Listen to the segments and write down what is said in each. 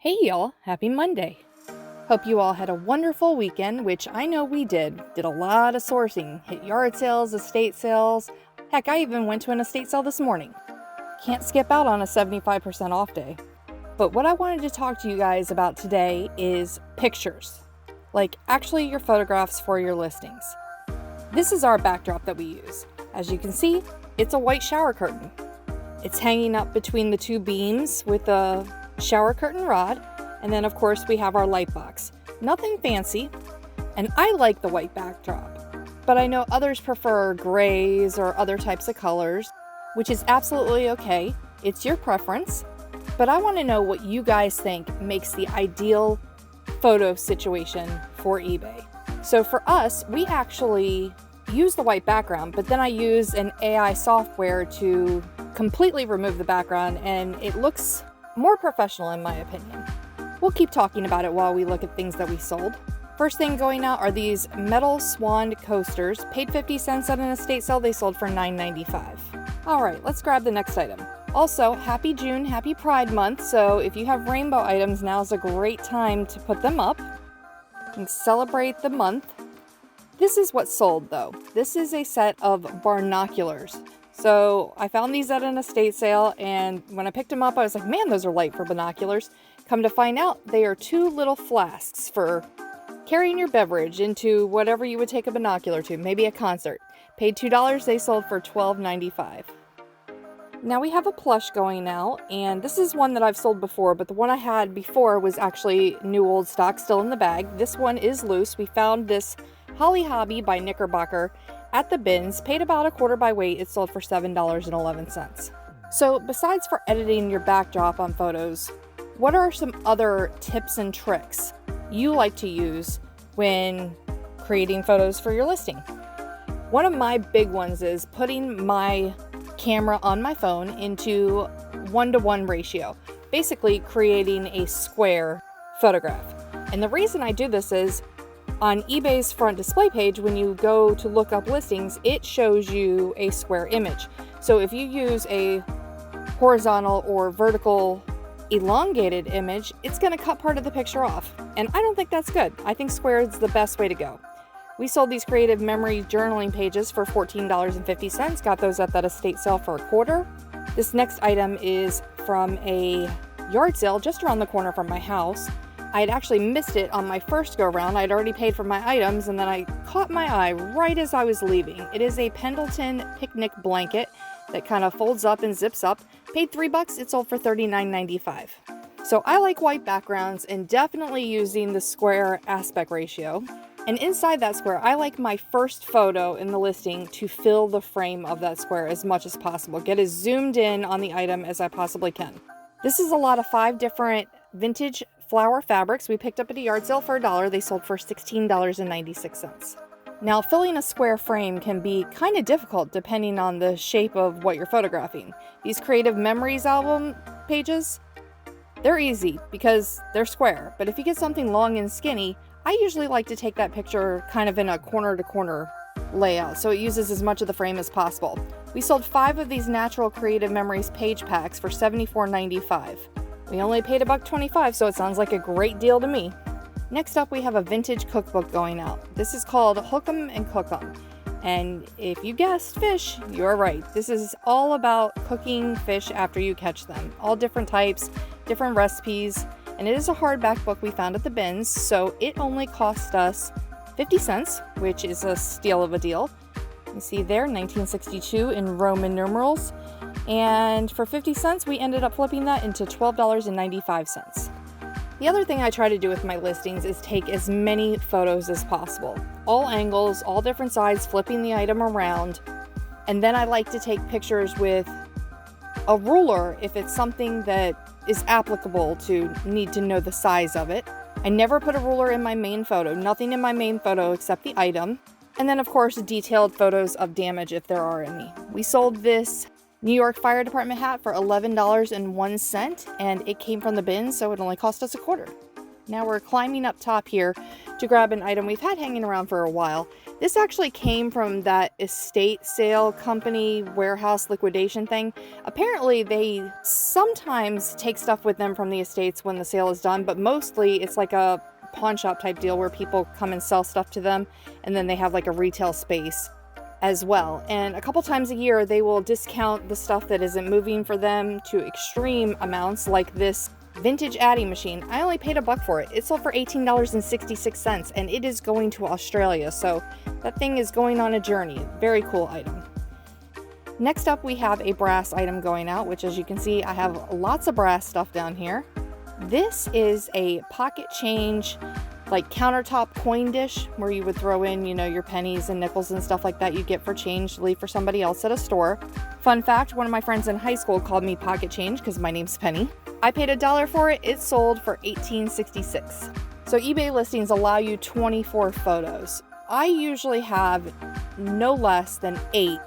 Hey y'all, happy Monday. Hope you all had a wonderful weekend, which I know we did. Did a lot of sourcing, hit yard sales, estate sales. Heck, I even went to an estate sale this morning. Can't skip out on a 75% off day. But what I wanted to talk to you guys about today is pictures. Like actually your photographs for your listings. This is our backdrop that we use. As you can see, it's a white shower curtain. It's hanging up between the two beams with a shower curtain rod, and then of course we have our light box. Nothing fancy, and I like the white backdrop, but I know others prefer grays or other types of colors, which is absolutely okay. It's your preference, but I want to know what you guys think makes the ideal photo situation for eBay. So for us, we actually use the white background, but then I use an AI software to completely remove the background, and it looks more professional in my opinion. We'll keep talking about it while we look at things that we sold. First thing going out are these metal swan coasters. Paid 50 cents at an estate sale, they sold for $9.95. All right, let's grab the next item. Also, happy June, happy Pride Month, so if you have rainbow items, now's a great time to put them up and celebrate the month. This is what sold though. This is a set of barnoculars. So I found these at an estate sale, and when I picked them up, I was like, man, those are light for binoculars. Come to find out, they are two little flasks for carrying your beverage into whatever you would take a binocular to, maybe a concert. Paid $2, they sold for $12.95. Now we have a plush going out, and this is one that I've sold before, but the one I had before was actually new old stock, still in the bag. This one is loose. We found this Holly Hobby by Knickerbocker at the bins, paid about a quarter by weight. It sold for $7.11. So besides for editing your backdrop on photos, what are some other tips and tricks you like to use when creating photos for your listing? One of my big ones is putting my camera on my phone into 1-to-1 ratio, basically creating a square photograph. And the reason I do this is on eBay's front display page, when you go to look up listings, it shows you a square image. So if you use a horizontal or vertical elongated image, it's going to cut part of the picture off. And I don't think that's good. I think square is the best way to go. We sold these creative memory journaling pages for $14.50. Got those at that estate sale for a quarter. This next item is from a yard sale just around the corner from my house. I had actually missed it on my first go round. I'd already paid for my items, and then I caught my eye right as I was leaving. It is a Pendleton picnic blanket that kind of folds up and zips up. Paid $3, it sold for $39.95. So I like white backgrounds and definitely using the square aspect ratio. And inside that square, I like my first photo in the listing to fill the frame of that square as much as possible. Get as zoomed in on the item as I possibly can. This is a lot of 5 different vintage flower fabrics we picked up at a yard sale for $1. They sold for $16.96. Now, filling a square frame can be kind of difficult depending on the shape of what you're photographing. These Creative Memories album pages, they're easy because they're square. But if you get something long and skinny, I usually like to take that picture kind of in a corner-to-corner layout, so it uses as much of the frame as possible. We sold 5 of these Natural Creative Memories page packs for $74.95. We only paid $1.25, so it sounds like a great deal to me. Next up, we have a vintage cookbook going out. This is called Hook 'em and Cook 'em. And if you guessed fish, you're right. This is all about cooking fish after you catch them. All different types, different recipes. And it is a hardback book we found at the bins, so it only cost us 50 cents, which is a steal of a deal. You see there, 1962 in Roman numerals. And for 50 cents, we ended up flipping that into $12.95. The other thing I try to do with my listings is take as many photos as possible. All angles, all different sides, flipping the item around. And then I like to take pictures with a ruler if it's something that is applicable to need to know the size of it. I never put a ruler in my main photo, nothing in my main photo except the item. And then of course, detailed photos of damage if there are any. We sold this New York Fire Department hat for $11.01, and it came from the bin, so it only cost us a quarter. Now we're climbing up top here to grab an item we've had hanging around for a while. This actually came from that estate sale company warehouse liquidation thing. Apparently they sometimes take stuff with them from the estates when the sale is done, but mostly it's like a pawn shop type deal where people come and sell stuff to them, and then they have like a retail space as well. And a couple times a year they will discount the stuff that isn't moving for them to extreme amounts, like this vintage adding machine. I only paid $1 for it. It sold for $18.66, and it is going to Australia, so that thing is going on a journey. Very cool item. Next up, we have a brass item going out, which, as you can see, I have lots of brass stuff down here. This is a pocket change, like countertop coin dish, where you would throw in, you know, your pennies and nickels and stuff like that you get for change to leave for somebody else at a store. Fun fact, one of my friends in high school called me Pocket Change because my name's Penny. I paid $1 for it. It sold for $18.66. So eBay listings allow you 24 photos. I usually have no less than 8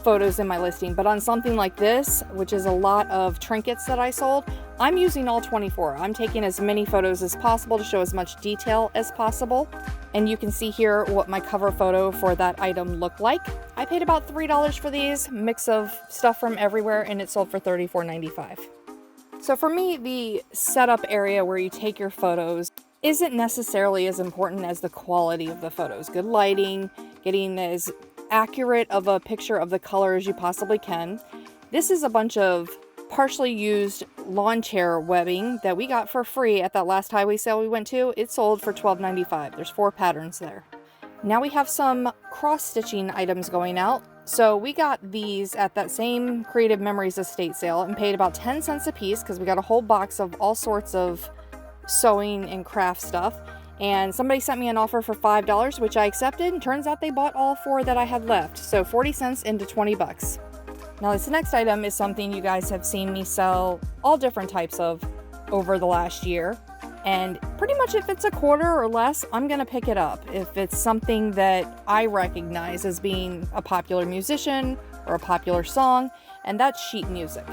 photos in my listing, but on something like this, which is a lot of trinkets that I sold, I'm using all 24. I'm taking as many photos as possible to show as much detail as possible. And you can see here what my cover photo for that item looked like. I paid about $3 for these, mix of stuff from everywhere, and it sold for $34.95. So for me, the setup area where you take your photos isn't necessarily as important as the quality of the photos. Good lighting, getting as accurate of a picture of the color as you possibly can. This is a bunch of partially used lawn chair webbing that we got for free at that last highway sale we went to. It sold for $12.95. There's 4 patterns there. Now we have some cross-stitching items going out. So we got these at that same Creative Memories estate sale and paid about 10 cents a piece because we got a whole box of all sorts of sewing and craft stuff. And somebody sent me an offer for $5, which I accepted, and turns out they bought all 4 that I had left. So 40 cents into 20 bucks. Now this next item is something you guys have seen me sell all different types of over the last year. And pretty much if it's a quarter or less, I'm gonna pick it up. If it's something that I recognize as being a popular musician or a popular song, and that's sheet music.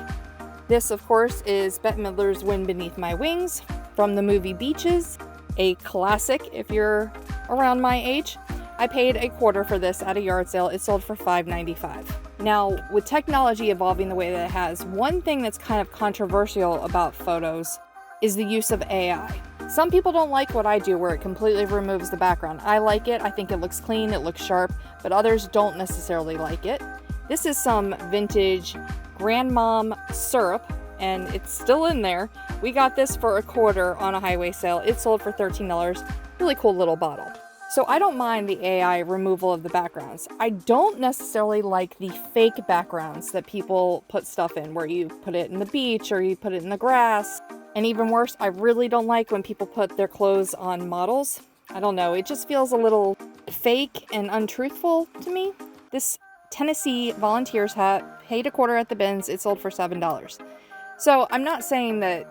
This, of course, is Bette Midler's Wind Beneath My Wings from the movie Beaches, a classic if you're around my age. I paid $0.25 for this at a yard sale. It sold for $5.95. Now, with technology evolving the way that it has, one thing that's kind of controversial about photos is the use of AI. Some people don't like what I do where it completely removes the background. I like it. I think it looks clean, it looks sharp, but others don't necessarily like it. This is some vintage Grandmom syrup, and it's still in there. We got this for $0.25 on a highway sale. It sold for $13. Really cool little bottle. So I don't mind the AI removal of the backgrounds. I don't necessarily like the fake backgrounds that people put stuff in, where you put it in the beach or you put it in the grass. And even worse, I really don't like when people put their clothes on models. I don't know, it just feels a little fake and untruthful to me. This Tennessee Volunteers hat, paid $0.25 at the bins, it sold for $7. So I'm not saying that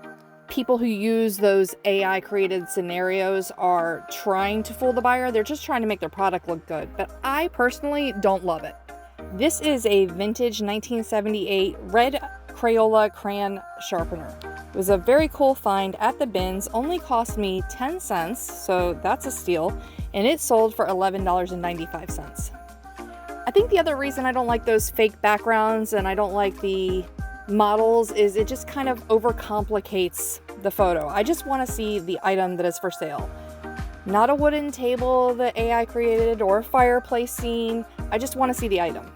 people who use those AI created scenarios are trying to fool the buyer. They're just trying to make their product look good. But I personally don't love it. This is a vintage 1978 red Crayola crayon sharpener. It was a very cool find at the bins, only cost me 10 cents, so that's a steal, and it sold for $11.95. I think the other reason I don't like those fake backgrounds and I don't like the models is it just kind of overcomplicates the photo. I just want to see the item that is for sale. Not a wooden table that AI created or a fireplace scene. I just want to see the item.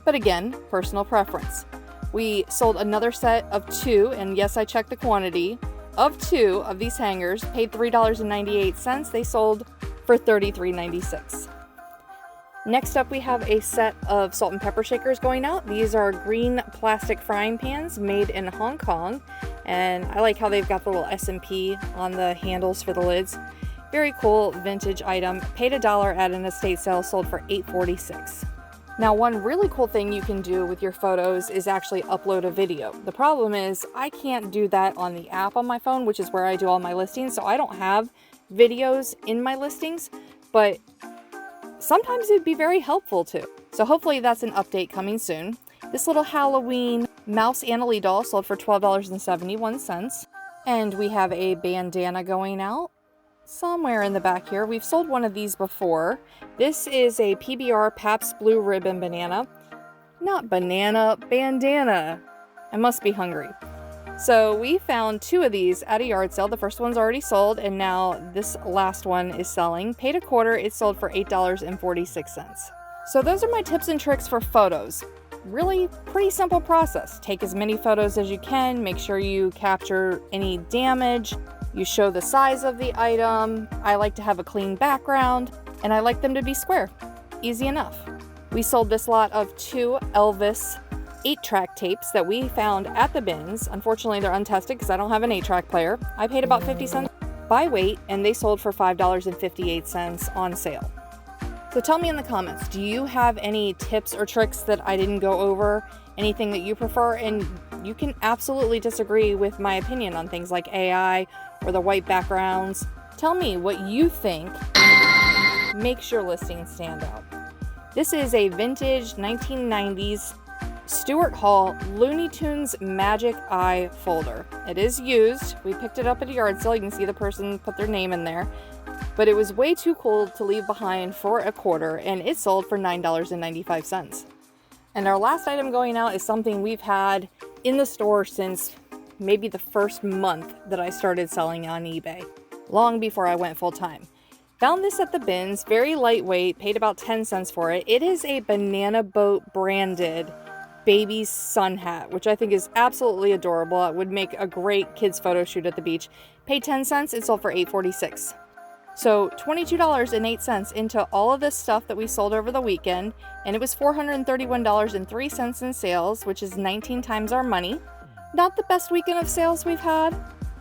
But again, personal preference. We sold another set of 2, and yes, I checked the quantity, of 2 of these hangers, paid $3.98. They sold for $33.96. Next up, we have a set of salt and pepper shakers going out. These are green plastic frying pans made in Hong Kong, and I like how they've got the little S&P on the handles for the lids. Very cool vintage item. Paid $1 at an estate sale, sold for $8.46. Now, one really cool thing you can do with your photos is actually upload a video. The problem is I can't do that on the app on my phone, which is where I do all my listings, so I don't have videos in my listings, but sometimes it'd be very helpful too. So hopefully that's an update coming soon. This little Halloween mouse Annalie doll sold for $12.71. And we have a bandana going out. somewhere in the back here. We've sold one of these before. This is a PBR Pabst Blue Ribbon banana. Not banana, bandana. I must be hungry. So we found 2 of these at a yard sale. The first one's already sold, and now this last one is selling. Paid a quarter, it sold for $8.46. So those are my tips and tricks for photos. Really pretty simple process. Take as many photos as you can, make sure you capture any damage, you show the size of the item. I like to have a clean background, and I like them to be square. Easy enough. We sold this lot of 2 Elvis 8-track tapes that we found at the bins. Unfortunately, they're untested because I don't have an 8-track player. I paid about 50 cents by weight, and they sold for $5.58 on sale. So tell me in the comments, do you have any tips or tricks that I didn't go over? Anything that you prefer? And you can absolutely disagree with my opinion on things like AI or the white backgrounds. Tell me what you think makes your listing stand out. This is a vintage 1990s Stuart Hall Looney Tunes Magic Eye folder. It is used. We picked it up at a yard sale. You can see the person put their name in there. But it was way too cool to leave behind for a quarter, and it sold for $9.95. And our last item going out is something we've had in the store since maybe the first month that I started selling on eBay, long before I went full time. Found this at the bins, very lightweight, paid about 10 cents for it. It is a Banana Boat branded baby sun hat, which I think is absolutely adorable. It would make a great kids photo shoot at the beach. Paid 10 cents, it sold for $8.46. So $22.08 into all of this stuff that we sold over the weekend, and it was $431.03 in sales, which is 19 times our money. Not the best weekend of sales we've had,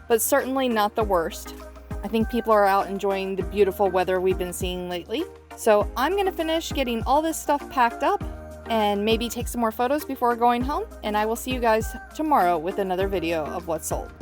but certainly not the worst. I think people are out enjoying the beautiful weather we've been seeing lately. So I'm gonna finish getting all this stuff packed up and maybe take some more photos before going home, and I will see you guys tomorrow with another video of what's sold.